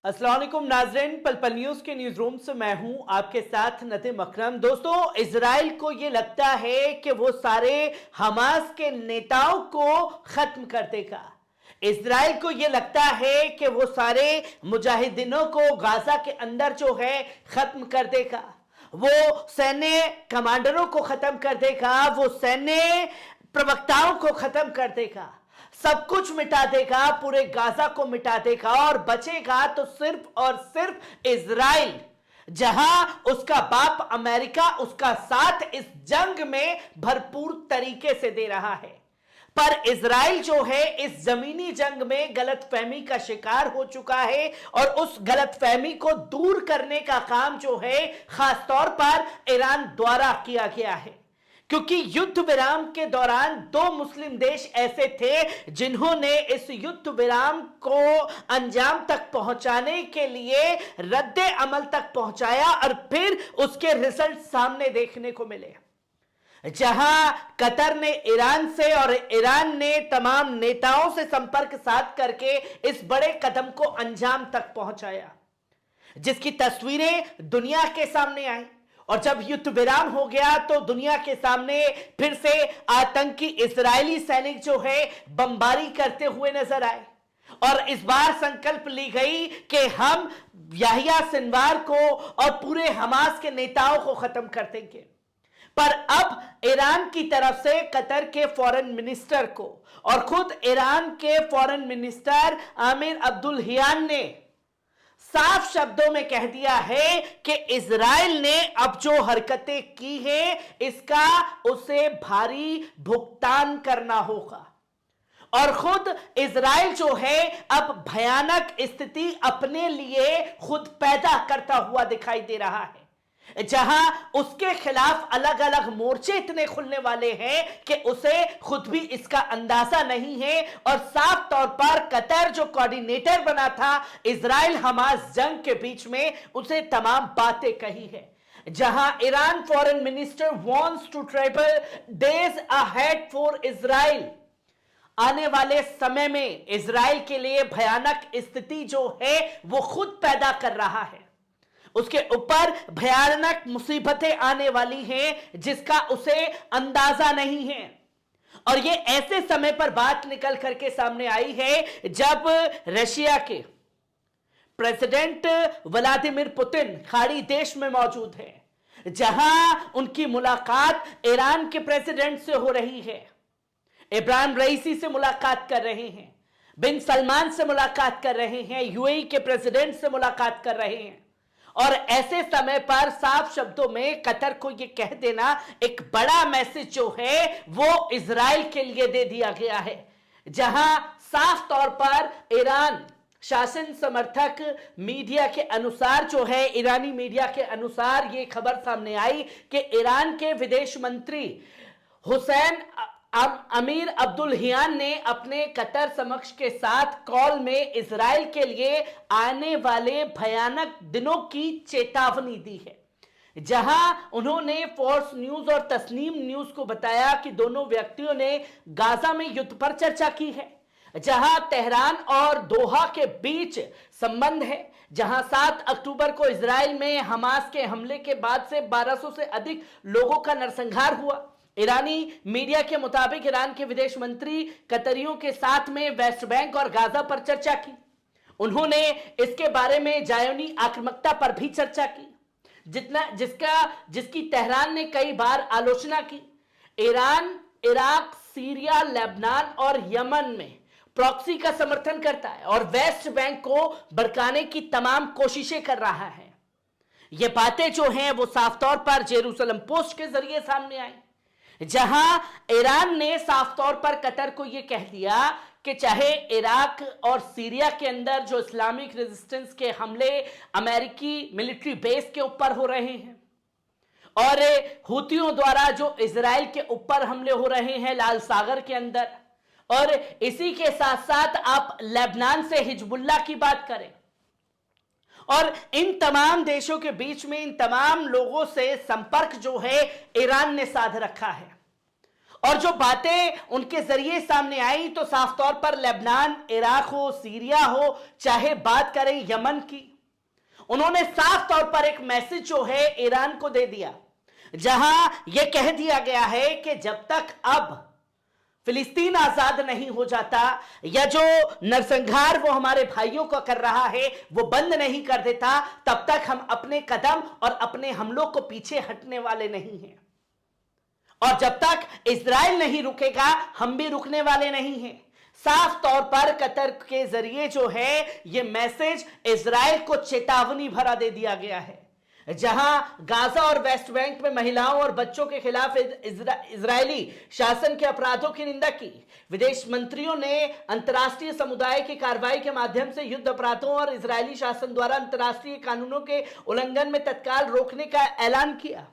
अस्सलाम वालेकुम नाज़रीन, पल पल न्यूज के न्यूज रूम से मैं हूं आपके साथ नदीम अकरम। दोस्तों, इजराइल को यह लगता है कि वो सारे हमास के नेताओं को खत्म कर देगा। इजराइल को यह लगता है कि वो सारे मुजाहिदीनों को गाजा के अंदर जो है खत्म कर देगा। वो सैन्य कमांडरों को खत्म कर देगा, वो सैन्य प्रवक्ताओं को खत्म कर देगा, सब कुछ मिटा देगा, पूरे गाजा को मिटा देगा और बचेगा तो सिर्फ और सिर्फ इजराइल, जहां उसका बाप अमेरिका उसका साथ इस जंग में भरपूर तरीके से दे रहा है। पर इजराइल जो है इस जमीनी जंग में गलतफहमी का शिकार हो चुका है और उस गलतफहमी को दूर करने का काम जो है खासतौर पर ईरान द्वारा किया गया है। क्योंकि युद्ध विराम के दौरान दो मुस्लिम देश ऐसे थे जिन्होंने इस युद्ध विराम को अंजाम तक पहुंचाने के लिए रद्दे अमल तक पहुंचाया और फिर उसके रिजल्ट सामने देखने को मिले, जहां कतर ने ईरान से और ईरान ने तमाम नेताओं से संपर्क साध करके इस बड़े कदम को अंजाम तक पहुंचाया, जिसकी तस्वीरें दुनिया के सामने आई। और जब युद्ध विराम हो गया तो दुनिया के सामने फिर से आतंकी इजरायली सैनिक जो है बमबारी करते हुए नजर आए और इस बार संकल्प ली गई कि हम याहिया सिनवार को और पूरे हमास के नेताओं को खत्म कर देंगे। पर अब ईरान की तरफ से कतर के फॉरेन मिनिस्टर को और खुद ईरान के फॉरेन मिनिस्टर आमिर अब्दुल्लाहियान ने साफ शब्दों में कह दिया है कि इजराइल ने अब जो हरकतें की हैं इसका उसे भारी भुगतान करना होगा। और खुद इजराइल जो है अब भयानक स्थिति अपने लिए खुद पैदा करता हुआ दिखाई दे रहा है, जहां उसके खिलाफ अलग अलग मोर्चे इतने खुलने वाले हैं कि उसे खुद भी इसका अंदाजा नहीं है। और साफ तौर पर कतर जो कोऑर्डिनेटर बना था इजराइल हमास जंग के बीच में, उसे तमाम बातें कही है, जहां Iran foreign minister wants to travel days ahead for Israel. आने वाले समय में इजराइल के लिए भयानक स्थिति जो है वो खुद पैदा कर रहा है, उसके ऊपर भयानक मुसीबतें आने वाली हैं जिसका उसे अंदाजा नहीं है। और ये ऐसे समय पर बात निकल करके सामने आई है जब रशिया के प्रेसिडेंट व्लादिमीर पुतिन खाड़ी देश में मौजूद है, जहां उनकी मुलाकात ईरान के प्रेसिडेंट से हो रही है, इब्राहिम रईसी से मुलाकात कर रहे हैं, बिन सलमान से मुलाकात कर रहे हैं, यूएई के प्रेसिडेंट से मुलाकात कर रहे हैं। और ऐसे समय पर साफ शब्दों में कतर को यह कह देना एक बड़ा मैसेज जो है वो इजराइल के लिए दे दिया गया है, जहां साफ तौर पर ईरान शासन समर्थक मीडिया के अनुसार जो है, ईरानी मीडिया के अनुसार यह खबर सामने आई कि ईरान के विदेश मंत्री हुसैन अमीर अब्दुल्लाहियान ने अपने कतर समक्ष के साथ कॉल में इजराइल के लिए आने वाले भयानक दिनों की चेतावनी दी है, जहां उन्होंने फोर्स न्यूज और तस्नीम न्यूज को बताया कि दोनों व्यक्तियों ने गाजा में युद्ध पर चर्चा की है, जहां तेहरान और दोहा के बीच संबंध है, जहां 7 अक्टूबर को इजराइल में हमास के हमले के बाद से 1200 से अधिक लोगों का नरसंहार हुआ। ईरानी मीडिया के मुताबिक ईरान के विदेश मंत्री कतरियों के साथ में वेस्ट बैंक और गाजा पर चर्चा की। उन्होंने इसके बारे में जायोनी आक्रामकता पर भी चर्चा की, जिसकी तेहरान ने कई बार आलोचना की। ईरान इराक, सीरिया, लेबनान और यमन में प्रॉक्सी का समर्थन करता है और वेस्ट बैंक को भड़काने की तमाम कोशिशें कर रहा है। ये बातें जो हैं वो साफ तौर पर जेरूसलम पोस्ट के जरिए सामने आई, जहां ईरान ने साफ तौर पर कतर को यह कह दिया कि चाहे इराक और सीरिया के अंदर जो इस्लामिक रेजिस्टेंस के हमले अमेरिकी मिलिट्री बेस के ऊपर हो रहे हैं और हुतियों द्वारा जो इजराइल के ऊपर हमले हो रहे हैं लाल सागर के अंदर, और इसी के साथ साथ आप लेबनान से हिजबुल्लाह की बात करें, और इन तमाम देशों के बीच में इन तमाम लोगों से संपर्क जो है ईरान ने साध रखा है। और जो बातें उनके जरिए सामने आई तो साफ तौर पर लेबनान, इराक हो, सीरिया हो, चाहे बात करें यमन की, उन्होंने साफ तौर पर एक मैसेज जो है ईरान को दे दिया, जहां यह कह दिया गया है कि जब तक अब फिलिस्तीन आजाद नहीं हो जाता या जो नरसंहार वो हमारे भाइयों को कर रहा है वो बंद नहीं कर देता, तब तक हम अपने कदम और अपने हमलों को पीछे हटने वाले नहीं हैं। और जब तक इजराइल नहीं रुकेगा हम भी रुकने वाले नहीं हैं। साफ तौर पर कतर के जरिए जो है ये मैसेज इजराइल को चेतावनी भरा दे दिया गया है, जहां गाजा और वेस्ट बैंक में महिलाओं और बच्चों के खिलाफ इजरायली शासन के अपराधों की निंदा की। विदेश मंत्रियों ने अंतर्राष्ट्रीय समुदाय की कार्रवाई के माध्यम से युद्ध अपराधों और इजरायली शासन द्वारा अंतर्राष्ट्रीय कानूनों के उल्लंघन में तत्काल रोकने का ऐलान किया,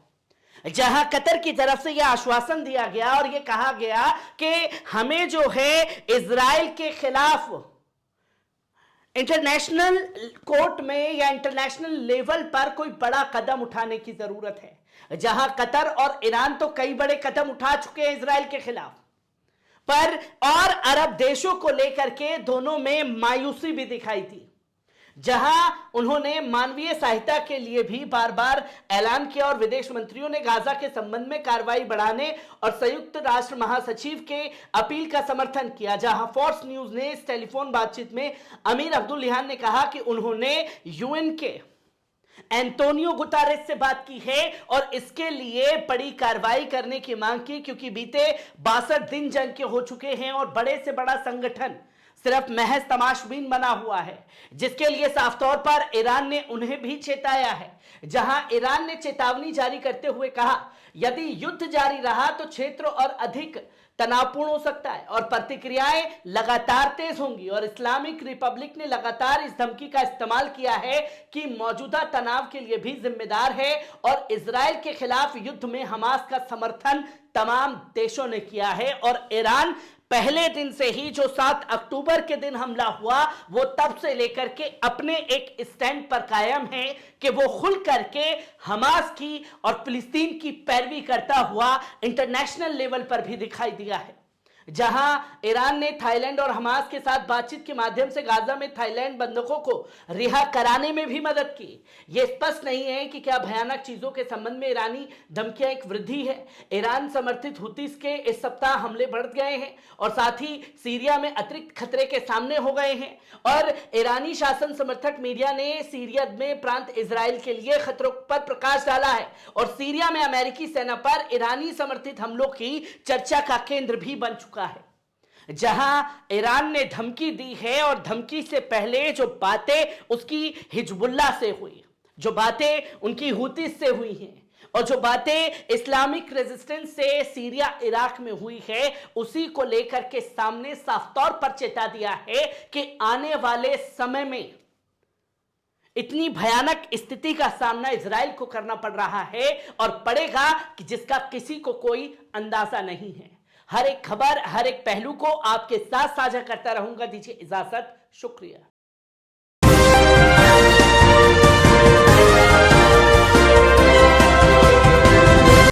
जहां कतर की तरफ से यह आश्वासन दिया गया और यह कहा गया कि हमें जो है इजराइल के खिलाफ इंटरनेशनल कोर्ट में या इंटरनेशनल लेवल पर कोई बड़ा कदम उठाने की जरूरत है। जहां कतर और ईरान तो कई बड़े कदम उठा चुके हैं इजराइल के खिलाफ, पर और अरब देशों को लेकर के दोनों में मायूसी भी दिखाई थी, जहां उन्होंने मानवीय सहायता के लिए भी बार बार ऐलान किया और विदेश मंत्रियों ने गाजा के संबंध में कार्रवाई बढ़ाने और संयुक्त राष्ट्र महासचिव के अपील का समर्थन किया। जहां फॉक्स न्यूज ने इस टेलीफोन बातचीत में अमीर अब्दुल्लाहान ने कहा कि उन्होंने यूएन के एंटोनियो गुतारेस से बात की है और इसके लिए बड़ी कार्रवाई करने की मांग की, क्योंकि बीते 62 दिन जंग के हो चुके हैं और बड़े से बड़ा संगठन सिर्फ महज तमाशबीन बना हुआ है, जिसके लिए साफ तौर पर ईरान ने उन्हें भी चेताया है। जहां ईरान ने चेतावनी जारी करते हुए कहा यदि युद्ध जारी रहा तो क्षेत्र और अधिक तनावपूर्ण हो सकता है और प्रतिक्रियाएं लगातार तेज होंगी। और इस्लामिक रिपब्लिक ने लगातार इस धमकी का इस्तेमाल किया है कि मौजूदा तनाव के लिए भी जिम्मेदार है और इजराइल के खिलाफ युद्ध में हमास का समर्थन तमाम देशों ने किया है। और ईरान पहले दिन से ही जो 7 अक्टूबर के दिन हमला हुआ वो तब से लेकर के अपने एक स्टैंड पर कायम है कि वो खुल करके हमास की और फिलिस्तीन की पैरवी करता हुआ इंटरनेशनल लेवल पर भी दिखाई दिया है। जहां ईरान ने थाईलैंड और हमास के साथ बातचीत के माध्यम से गाजा में थाईलैंड बंधकों को रिहा कराने में भी मदद की। यह स्पष्ट नहीं है कि क्या भयानक चीजों के संबंध में ईरानी धमकियां एक वृद्धि है। ईरान समर्थित हुतीस के इस सप्ताह हमले बढ़ गए हैं और साथ ही सीरिया में अतिरिक्त खतरे के सामने हो गए हैं और ईरानी शासन समर्थक मीडिया ने सीरिया में प्रांत इजराइल के लिए खतरों पर प्रकाश डाला है और सीरिया में अमेरिकी सेना पर ईरानी समर्थित हमलों की चर्चा का केंद्र भी बन चुका है। जहां ईरान ने धमकी दी है और धमकी से पहले जो बातें उसकी हिजबुल्लाह से हुई, जो बातें उनकी हुतीस से हुई हैं और जो बातें इस्लामिक रेजिस्टेंस से सीरिया इराक में हुई है, उसी को लेकर के सामने साफ तौर पर चेता दिया है कि आने वाले समय में इतनी भयानक स्थिति का सामना इजराइल को करना पड़ रहा है और पड़ेगा कि जिसका किसी को कोई अंदाजा नहीं है। हर एक खबर, हर एक पहलू को आपके साथ साझा करता रहूंगा। दीजिए इजाजत, शुक्रिया।